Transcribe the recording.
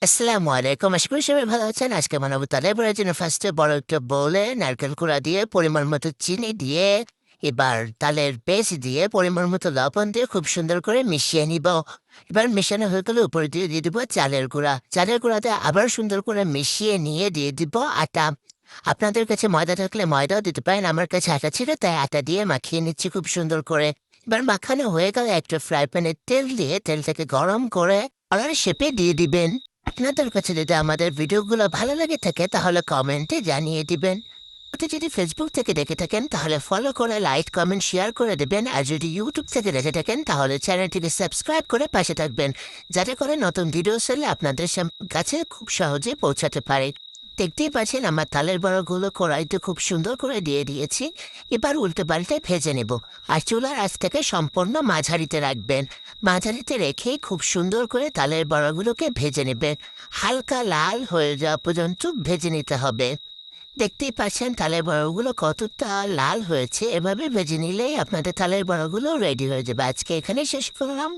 আসসালামু আলাইকুম। আশা করি সবাই ভালো আছেন। আজকে বানাবো তালের বড়ার জন্য ফার্স্টে বড় একটা বোলে নারকেল কুড়া দিয়ে পরিমাণ মতো চিনি দিয়ে এবার তালের পেস্ট দিয়ে পরিমাণ মতো লবণ দিয়ে খুব সুন্দর করে মিশিয়ে নিব। এবার মেশানো হয়ে গেলে উপরে দিয়ে দিব চালের গুঁড়া। চালের গুঁড়াতে আবার সুন্দর করে মিশিয়ে নিয়ে দিয়ে দিব আটা। আপনাদের কাছে ময়দা থাকলে ময়দাও দিতে পারেন। আমার কাছে আটা ছিল তাই আটা দিয়ে মাখিয়ে নিচ্ছি খুব সুন্দর করে। এবার মাখানো হয়ে গেলে একটা ফ্রাই প্যানে তেল দিয়ে তেলটাকে গরম করে কলার শেপে দিয়ে দিবেন। আপনাদের কাছে যদি আমাদের ভিডিওগুলো ভালো লাগে থাকে তাহলে কমেন্টে জানিয়ে দিবেন। আপনি যদি ফেসবুক থেকে দেখে থাকেন তাহলে ফলো করে লাইক কমেন্ট শেয়ার করে দেবেন, আর যদি ইউটিউব থেকে দেখে থাকেন তাহলে চ্যানেলটিকে সাবস্ক্রাইব করে পাশে থাকবেন, যাতে করে নতুন ভিডিও চলে আপনাদের কাছে খুব সহজে পৌঁছাতে পারে। দেখতেই পাচ্ছেন আমার তালের বড়াগুলো কড়াইতে খুব সুন্দর করে দিয়ে দিয়েছি। এবার উল্টে পাল্টে ভেজে নেব। আর চুলার আঁচটাকে সম্পূর্ণ মাঝারিতে রাখবেন। মাঝারিতে রেখেই খুব সুন্দর করে তালের বড়াগুলোকে ভেজে নেবেন। হালকা লাল হয়ে যাওয়া পর্যন্ত ভেজে নিতে হবে। দেখতেই পাচ্ছেন তালের বড়াগুলো কতটা লাল হয়েছে। এভাবে ভেজে নিলেই আপনাদের তালের বড়াগুলো রেডি হয়ে যাবে। আজকে এখানে শেষ করলাম।